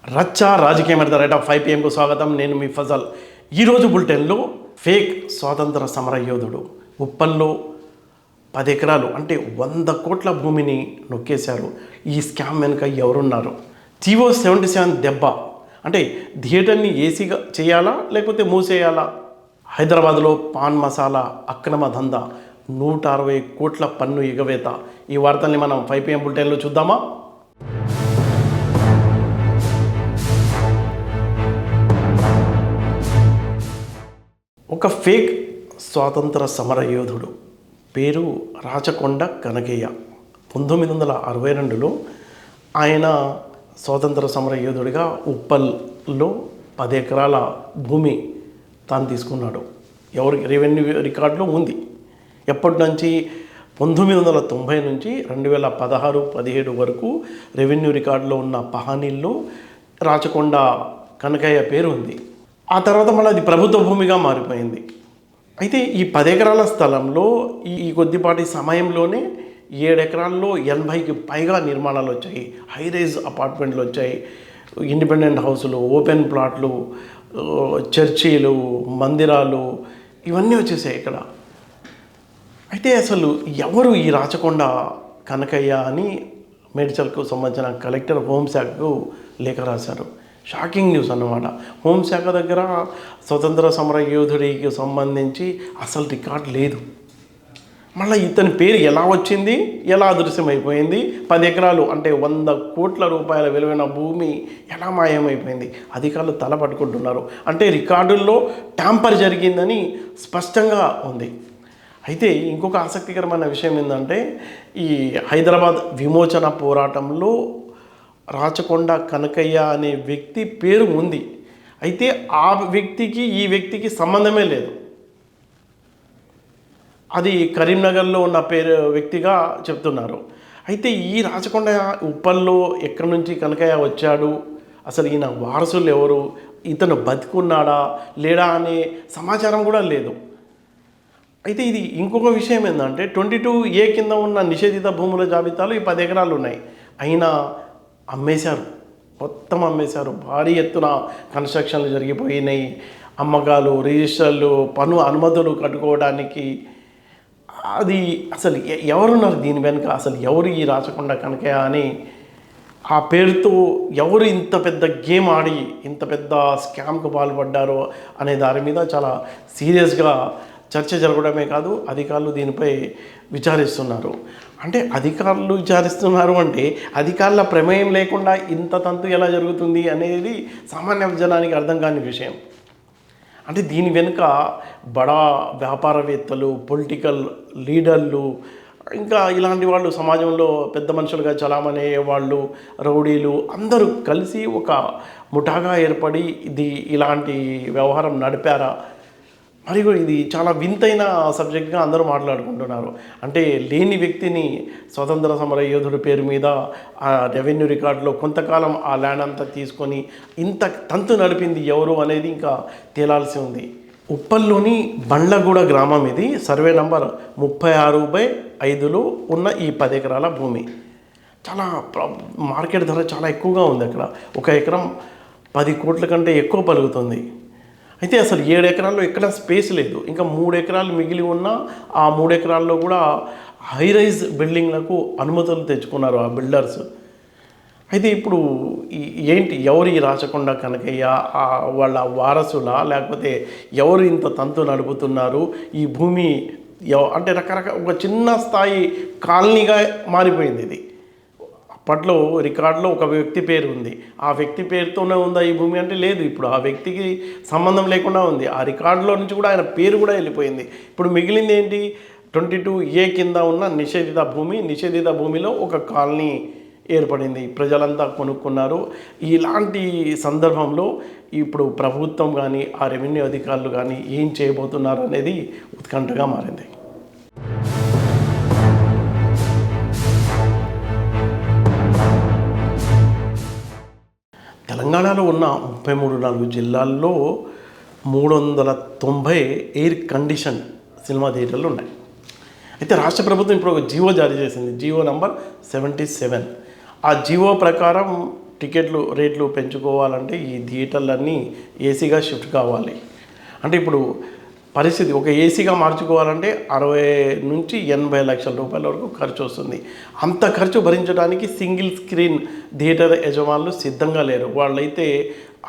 రచ్చ రాజకీయం at the rate of 5 PM స్వాగతం. నేను మీ ఫజల్. ఈరోజు బులెటిన్లో ఫేక్ స్వాతంత్ర సమర యోధుడు ఉప్పల్లో 10 ఎకరాలు అంటే 100 కోట్ల భూమిని నొక్కేశారు. ఈ స్కామ్ వెనుక ఎవరున్నారు? జీవో 77 దెబ్బ అంటే థియేటర్ని ఏసీగా చేయాలా లేకపోతే మూసేయాలా? హైదరాబాద్లో పాన్ మసాలా అక్రమ దందా 160 కోట్ల పన్ను ఎగవేత. ఈ వార్తల్ని మనం 5 PM బులెటిన్లో చూద్దామా? ఒక ఫేక్ స్వాతంత్ర సమర యోధుడు పేరు రాచకొండ కనకయ్య. 1962లో ఆయన స్వాతంత్ర సమర యోధుడిగా ఉప్పల్లో 10 ఎకరాల భూమి తాను తీసుకున్నాడు. ఎవరికి రెవెన్యూ రికార్డులో ఉంది. ఎప్పటి నుంచి 1990 నుంచి 2016-17 వరకు రెవెన్యూ రికార్డులో ఉన్న పహానీల్లో రాచకొండ కనకయ్య పేరు ఉంది. ఆ తర్వాత మళ్ళీ అది ప్రభుత్వ భూమిగా మారిపోయింది. అయితే ఈ 10 ఎకరాల స్థలంలో ఈ కొద్దిపాటి సమయంలోనే 7 ఎకరాల్లో 80కి పైగా నిర్మాణాలు వచ్చాయి. హైరైజ్ అపార్ట్మెంట్లు వచ్చాయి, ఇండిపెండెంట్ హౌసులు, ఓపెన్ ప్లాట్లు, చర్చీలు, మందిరాలు ఇవన్నీ వచ్చేసాయి ఇక్కడ. అయితే అసలు ఎవరు ఈ రాచకొండ కనకయ్య అని మేడ్చల్కు సంబంధించిన కలెక్టర్ హోంశాఖకు లేఖ రాశారు. షాకింగ్ న్యూస్ అన్నమాట. హోంశాఖ దగ్గర స్వతంత్ర సమర యోధుడికి సంబంధించి అసలు రికార్డ్ లేదు. మళ్ళీ ఇతని పేరు ఎలా వచ్చింది, ఎలా అదృశ్యమైపోయింది? 10 ఎకరాలు అంటే 100 కోట్ల రూపాయల విలువైన భూమి ఎలా మాయమైపోయింది? అధికారులు తల పట్టుకుంటున్నారు. అంటే రికార్డుల్లో ట్యాంపర్ జరిగిందని స్పష్టంగా ఉంది. అయితే ఇంకొక ఆసక్తికరమైన విషయం ఏంటంటే ఈ హైదరాబాద్ విమోచన పోరాటంలో రాచకొండ కనకయ్య అనే వ్యక్తి పేరు ఉంది. అయితే ఆ వ్యక్తికి ఈ వ్యక్తికి సంబంధమే లేదు. అది కరీంనగర్లో ఉన్న పేరు వ్యక్తిగా చెప్తున్నారు. అయితే ఈ రాచకొండ ఉప్పల్లో ఎక్కడి నుంచి కనకయ్య వచ్చాడు, అసలు ఈయన వారసులు ఎవరు, ఇతను బతికున్నాడా లేడా అనే సమాచారం కూడా లేదు. అయితే ఇది ఇంకొక విషయం ఏంటంటే 22A కింద ఉన్న నిషేధిత భూముల జాబితాలో ఈ 10 ఎకరాలు ఉన్నాయి. అయినా అమ్మేశారు, మొత్తం అమ్మేశారు. భారీ ఎత్తున కన్స్ట్రక్షన్లు జరిగిపోయినాయి. అమ్మకాలు, రిజిస్టర్లు, పన్ను అనుమతులు కట్టుకోవడానికి. అది అసలు ఎవరున్నారు దీని వెనుక? అసలు ఎవరు ఈ రాచకొండ కనకయ్య అని ఆ పేరుతో ఎవరు ఇంత పెద్ద గేమ్ ఆడి ఇంత పెద్ద స్కామ్కు పాల్పడ్డారో అనే దాని మీద చాలా సీరియస్గా చర్చ జరగడమే కాదు, అధికారులు దీనిపై విచారిస్తున్నారు. అంటే అధికారులు విచారిస్తున్నారు అంటే అధికారుల ప్రమేయం లేకుండా ఇంత తంతు ఎలా జరుగుతుంది అనేది సామాన్య జనానికి అర్థం కాని విషయం. అంటే దీని వెనుక బడా వ్యాపారవేత్తలు, పొలిటికల్ లీడర్లు, ఇంకా ఇలాంటి వాళ్ళు సమాజంలో పెద్ద మనుషులుగా చలామణి వాళ్ళు, రౌడీలు అందరూ కలిసి ఒక ముఠాగా ఏర్పడి ఇలాంటి వ్యవహారం నడిపారా? మరియు ఇది చాలా వింతైన సబ్జెక్ట్గా అందరూ మాట్లాడుకుంటున్నారు. అంటే లేని వ్యక్తిని స్వతంత్ర సమర యోధుడి పేరు మీద ఆ రెవెన్యూ రికార్డులో కొంతకాలం ఆ ల్యాండ్ అంతా తీసుకొని ఇంత తంతు నడిపింది ఎవరు అనేది ఇంకా తేలాల్సి ఉంది. ఉప్పల్లోని బండ్లగూడ గ్రామం ఇది. సర్వే నంబర్ 36/5లో ఉన్న ఈ 10 ఎకరాల భూమి చాలా మార్కెట్ ధర చాలా ఎక్కువగా ఉంది. అక్కడ 1 ఎకరం 10 కోట్ల కంటే ఎక్కువ పలుకుతుంది. అయితే అసలు 7 ఎకరాల్లో ఎక్కడ స్పేస్ లేదు. ఇంకా 3 ఎకరాలు మిగిలి ఉన్న ఆ 3 ఎకరాల్లో కూడా హైరైజ్ బిల్డింగ్లకు అనుమతులు తెచ్చుకున్నారు ఆ బిల్డర్స్. అయితే ఇప్పుడు ఏంటి, ఎవరు ఈ రాచకొండ కనకయ్య? వాళ్ళ వారసులా లేకపోతే ఎవరు ఇంత తంతు నడుపుతున్నారు? ఈ భూమి అంటే రకరకాల ఒక చిన్న స్థాయి కాలనీగా మారిపోయింది ఇది. అప్పట్లో రికార్డులో ఒక వ్యక్తి పేరు ఉంది. ఆ వ్యక్తి పేరుతోనే ఉందా ఈ భూమి అంటే లేదు. ఇప్పుడు ఆ వ్యక్తికి సంబంధం లేకుండా ఉంది. ఆ రికార్డులో నుంచి కూడా ఆయన పేరు కూడా వెళ్ళిపోయింది. ఇప్పుడు మిగిలింది ఏంటి? 22A కింద ఉన్న నిషేధిత భూమి. నిషేధిత భూమిలో ఒక కాలనీ ఏర్పడింది, ప్రజలంతా కొనుక్కున్నారు. ఇలాంటి సందర్భంలో ఇప్పుడు ప్రభుత్వం కానీ ఆ రెవెన్యూ అధికారులు కానీ ఏం చేయబోతున్నారు అనేది ఉత్కంఠగా మారింది. తెలంగాణలో ఉన్న 33 జిల్లాల్లో 390 ఎయిర్ కండిషన్ సినిమా థియేటర్లు ఉన్నాయి. అయితే రాష్ట్ర ప్రభుత్వం ఇప్పుడు ఒక జీవో జారీ చేసింది, జీవో నంబర్ 77. ఆ జీవో ప్రకారం టికెట్లు రేట్లు పెంచుకోవాలంటే ఈ థియేటర్లన్నీ ఏసీగా షిఫ్ట్ కావాలి. అంటే ఇప్పుడు పరిస్థితి ఒక ఏసీగా మార్చుకోవాలంటే 60 నుంచి 80 లక్షల రూపాయల వరకు ఖర్చు వస్తుంది. అంత ఖర్చు భరించడానికి సింగిల్ స్క్రీన్ థియేటర్ యజమానులు సిద్ధంగా లేరు. వాళ్ళైతే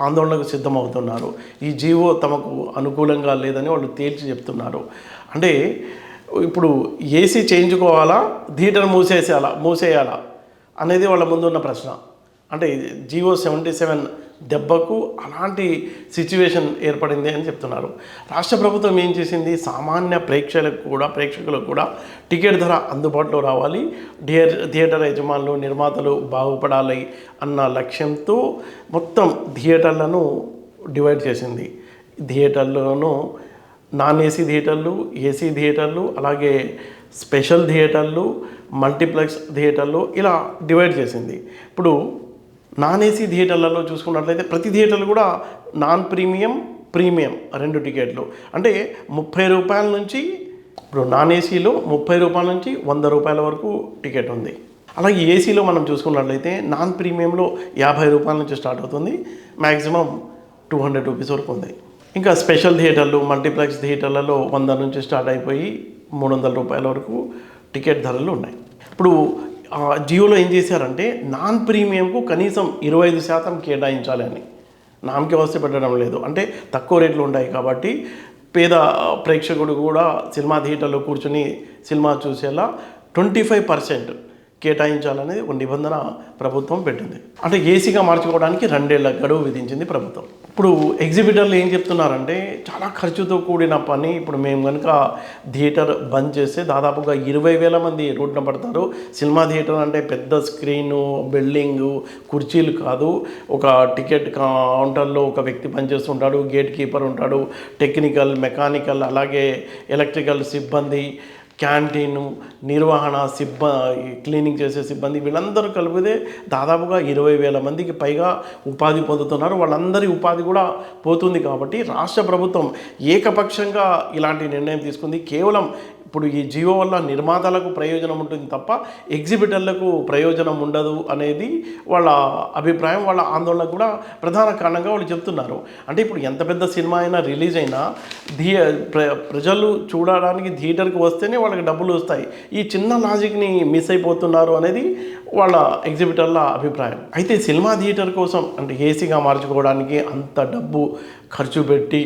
ఆందోళనకు సిద్ధమవుతున్నారు. ఈ జీవో తమకు అనుకూలంగా లేదని వాళ్ళు తేల్చి చెప్తున్నారు. అంటే ఇప్పుడు ఏసీ చేయించుకోవాలా, థియేటర్ మూసేయాలా అనేది వాళ్ళ ముందున్న ప్రశ్న. అంటే జీవో 77 దెబ్బకు అలాంటి సిచ్యువేషన్ ఏర్పడింది అని చెప్తున్నారు. రాష్ట్ర ప్రభుత్వం ఏం చేసింది, సామాన్య ప్రేక్షకులకు కూడా టికెట్ ధర అందుబాటులో రావాలి, థియేటర్ యజమానులు నిర్మాతలు బాగుపడాలి అన్న లక్ష్యంతో మొత్తం థియేటర్లను డివైడ్ చేసింది. థియేటర్లను నాన్ ఏసీ థియేటర్లు, ఏసీ థియేటర్లు, అలాగే స్పెషల్ థియేటర్లు, మల్టీప్లెక్స్ థియేటర్లు ఇలా డివైడ్ చేసింది. ఇప్పుడు నాన్ ఏసీ థియేటర్లలో చూసుకున్నట్లయితే ప్రతి థియేటర్లు కూడా నాన్ ప్రీమియం, ప్రీమియం 2 టికెట్లు. అంటే 30 రూపాయల నుంచి, ఇప్పుడు నాన్ ఏసీలో 30 రూపాయల నుంచి 100 రూపాయల వరకు టికెట్ ఉంది. అలాగే ఏసీలో మనం చూసుకున్నట్లయితే నాన్ ప్రీమియంలో 50 రూపాయల నుంచి స్టార్ట్ అవుతుంది, మ్యాక్సిమం 200 రూపీస్ వరకు ఉంది. ఇంకా స్పెషల్ థియేటర్లు, మల్టీప్లెక్స్ థియేటర్లలో 100 నుంచి స్టార్ట్ అయిపోయి 300 రూపాయల వరకు టికెట్ ధరలు ఉన్నాయి. ఇప్పుడు జియోలో ఏం చేశారంటే నాన్ ప్రీమియంకు కనీసం 25% కేటాయించాలని నామకే వస్తే పెట్టడం లేదు. అంటే తక్కువ రేట్లు ఉంటాయి కాబట్టి పేద ప్రేక్షకుడు కూడా సినిమా థియేటర్లో కూర్చొని సినిమా చూసేలా 25% కేటాయించాలనేది ఒక నిబంధన ప్రభుత్వం పెట్టింది. అంటే ఏసీగా మార్చుకోవడానికి 2 ఏళ్ల గడువు విధించింది ప్రభుత్వం. ఇప్పుడు ఎగ్జిబిటర్లు ఏం చెప్తున్నారంటే చాలా ఖర్చుతో కూడిన పని. ఇప్పుడు మేము కనుక థియేటర్ బంద్ చేస్తే దాదాపుగా 20,000 మంది రోడ్డున పడతారు. సినిమా థియేటర్ అంటే పెద్ద స్క్రీను, బిల్డింగు, కుర్చీలు కాదు. ఒక టికెట్ కౌంటర్లో ఒక వ్యక్తి పనిచేస్తుంటాడు, గేట్ కీపర్ ఉంటాడు, టెక్నికల్, మెకానికల్, అలాగే ఎలక్ట్రికల్ సిబ్బంది, క్యాంటీను నిర్వహణ క్లీనింగ్ చేసే సిబ్బంది, వీళ్ళందరూ కలిపితే దాదాపుగా 20,000 మందికి పైగా ఉపాధి పొందుతున్నారు. వాళ్ళందరి ఉపాధి కూడా పోతుంది. కాబట్టి రాష్ట్ర ప్రభుత్వం ఏకపక్షంగా ఇలాంటి నిర్ణయం తీసుకుంది. కేవలం ఇప్పుడు ఈ జియో వల్ల నిర్మాతలకు ప్రయోజనం ఉంటుంది తప్ప ఎగ్జిబిటర్లకు ప్రయోజనం ఉండదు అనేది వాళ్ళ అభిప్రాయం. వాళ్ళ ఆందోళన కూడా ప్రధాన కారణంగా వాళ్ళు చెప్తున్నారు. అంటే ఇప్పుడు ఎంత పెద్ద సినిమా అయినా రిలీజ్ అయినా ప్రజలు చూడడానికి థియేటర్కి వస్తేనే వాళ్ళకి డబ్బులు వస్తాయి. ఈ చిన్న లాజిక్ని మిస్ అయిపోతున్నారు అనేది వాళ్ళ ఎగ్జిబిటర్ల అభిప్రాయం. అయితే సినిమా థియేటర్ కోసం అంటే ఏసీగా మార్చుకోవడానికి అంత డబ్బు ఖర్చు పెట్టి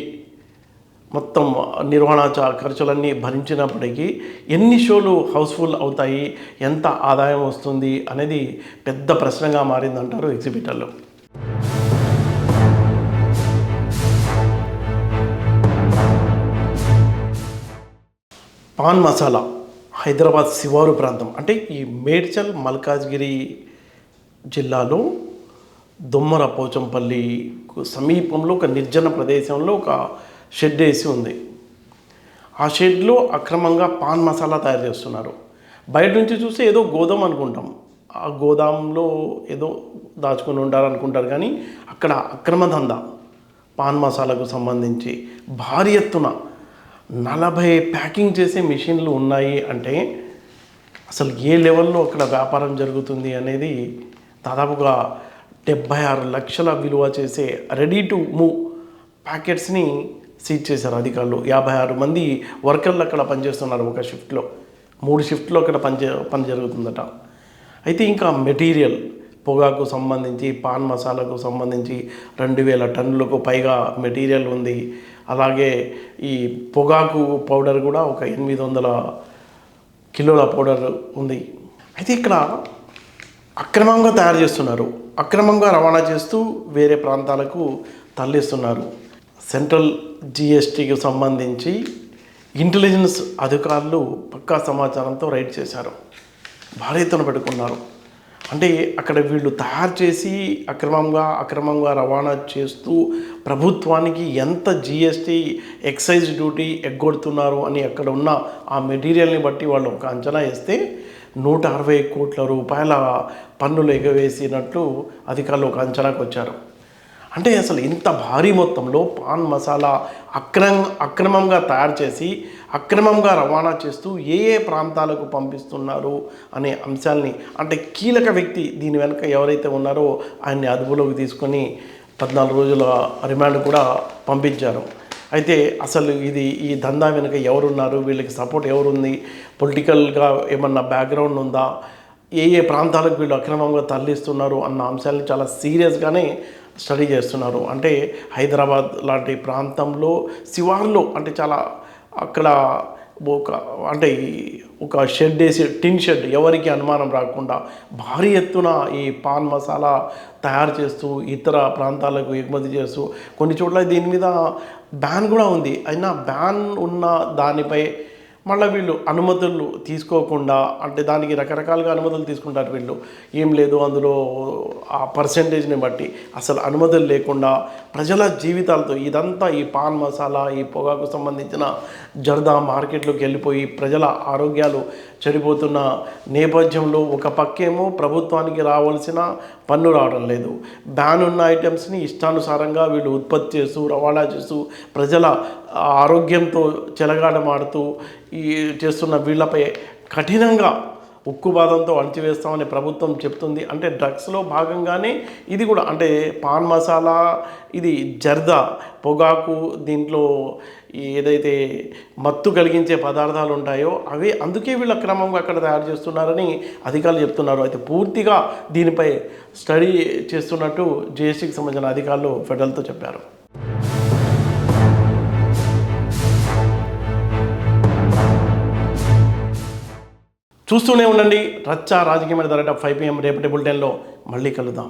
మొత్తం నిర్వహణ ఖర్చులన్నీ భరించినప్పటికీ ఎన్ని షోలు హౌస్ఫుల్ అవుతాయి, ఎంత ఆదాయం వస్తుంది అనేది పెద్ద ప్రశ్నగా మారిందంటారు ఎగ్జిబిటర్లు. పాన్ మసాలా హైదరాబాద్ శివారు ప్రాంతం అంటే ఈ మేడ్చల్ మల్కాజ్గిరి జిల్లాలో దొమ్మర పోచంపల్లి సమీపంలో ఒక నిర్జన ప్రదేశంలో ఒక షెడ్ వేసి ఉంది. ఆ షెడ్లో అక్రమంగా పాన్ మసాలా తయారు చేస్తున్నారు. బయట నుంచి చూస్తే ఏదో గోదాం అనుకుంటాం, ఆ గోదాంలో ఏదో దాచుకొని ఉంటారనుకుంటారు, కానీ అక్కడ అక్రమ దందా పాన్ మసాలాకు సంబంధించి భారీ ఎత్తున 40 ప్యాకింగ్ చేసే మిషన్లు ఉన్నాయి. అంటే అసలు ఏ లెవెల్లో అక్కడ వ్యాపారం జరుగుతుంది అనేది దాదాపుగా 76 లక్షల విలువ చేసే రెడీ టు మూవ్ ప్యాకెట్స్ని సీజ్ చేశారు అధికారులు. 56 మంది వర్కర్లు అక్కడ పనిచేస్తున్నారు. ఒక షిఫ్ట్లో 3 షిఫ్ట్లో అక్కడ పని జరుగుతుందట. అయితే ఇంకా మెటీరియల్ పొగాకు సంబంధించి, పాన్ మసాలాకు సంబంధించి 2,000 టన్నులకు పైగా మెటీరియల్ ఉంది. అలాగే ఈ పొగాకు పౌడర్ కూడా ఒక 800 కిలోల పౌడర్ ఉంది. అయితే ఇక్కడ అక్రమంగా తయారు చేస్తున్నారు, అక్రమంగా రవాణా చేస్తూ వేరే ప్రాంతాలకు తరలిస్తున్నారు. సెంట్రల్ జిఎస్టీకి సంబంధించి ఇంటెలిజెన్స్ అధికారులు పక్కా సమాచారంతో రైడ్ చేశారు, భారీ ఎత్తున పెట్టుకున్నారు. అంటే అక్కడ వీళ్ళు తయారు చేసి అక్రమంగా రవాణా చేస్తూ ప్రభుత్వానికి ఎంత జిఎస్టీ ఎక్సైజ్ డ్యూటీ ఎగ్గొడుతున్నారు అని అక్కడ ఉన్న ఆ మెటీరియల్ని బట్టి వాళ్ళు ఒక అంచనా వేస్తే 160 కోట్ల రూపాయల పన్నులు ఎగవేసినట్లు అధికారులు ఒక అంచనాకు వచ్చారు. అంటే అసలు ఇంత భారీ మొత్తంలో పాన్ మసాలా అక్రమంగా తయారు చేసి అక్రమంగా రవాణా చేస్తూ ఏ ఏ ప్రాంతాలకు పంపిస్తున్నారు అనే అంశాల్ని, అంటే కీలక వ్యక్తి దీని వెనుక ఎవరైతే ఉన్నారో ఆయన్ని అదుపులోకి తీసుకొని 14 రోజుల రిమాండ్ కూడా పంపించారు. అయితే అసలు ఈ దందా వెనుక ఎవరున్నారు, వీళ్ళకి సపోర్ట్ ఎవరుంది, పొలిటికల్గా ఏమన్నా బ్యాక్గ్రౌండ్ ఉందా, ఏ ఏ ప్రాంతాలకు వీళ్ళు అక్రమంగా తరలిస్తున్నారు అన్న అంశాలని చాలా సీరియస్గానే స్టడీ చేస్తున్నారు. అంటే హైదరాబాద్ లాంటి ప్రాంతంలో శివార్లో అంటే చాలా అక్కడ ఒక షెడ్ వేసి, టిన్ షెడ్, ఎవరికి అనుమానం రాకుండా భారీ ఎత్తున ఈ పాన్ మసాలా తయారు చేస్తూ ఇతర ప్రాంతాలకు ఎగుమతి చేస్తూ, కొన్ని చోట్ల దీని మీద బ్యాన్ కూడా ఉంది. అయినా బ్యాన్ ఉన్న దానిపై మళ్ళీ వీళ్ళు అనుమతులు తీసుకోకుండా, అంటే దానికి రకరకాలుగా అనుమతులు తీసుకుంటారు వీళ్ళు, ఏం లేదు అందులో ఆ పర్సెంటేజ్ని బట్టి అసలు అనుమతులు లేకుండా ప్రజల జీవితాలతో ఇదంతా ఈ పాన్ మసాలా, ఈ పొగాకు సంబంధించిన జర్దా మార్కెట్లోకి వెళ్ళిపోయి ప్రజల ఆరోగ్యాలు చెడిపోతున్న నేపథ్యంలో ఒక పక్కేమో ప్రభుత్వానికి రావాల్సిన పన్ను రావడం లేదు, బ్యాన్ ఉన్న ఐటమ్స్ని ఇష్టానుసారంగా వీళ్ళు ఉత్పత్తి చేస్తూ రవాణా చేస్తూ ప్రజల ఆరోగ్యంతో చెలగాటమాడుతూ చేస్తున్న వీళ్ళపై కఠినంగా ఉక్కుపాదంతో అణచివేస్తామని ప్రభుత్వం చెప్తుంది. అంటే డ్రగ్స్లో భాగంగానే ఇది కూడా, అంటే పాన్ మసాలా, ఇది జర్దా పొగాకు, దీంట్లో ఏదైతే మత్తు కలిగించే పదార్థాలు ఉంటాయో అవి అందుకే వీళ్ళు అక్రమంగా అక్కడ తయారు చేస్తున్నారని అధికారులు చెప్తున్నారు. అయితే పూర్తిగా దీనిపై స్టడీ చేస్తున్నట్టు జిఎస్టీకి సంబంధించిన అధికారులు ఫెడరల్తో చెప్పారు. చూస్తూనే ఉండండి రచ్చ రాజకీయమైన ధర 5 PM రేపటి బులెటిన్లో మళ్ళీ కలుద్దాం.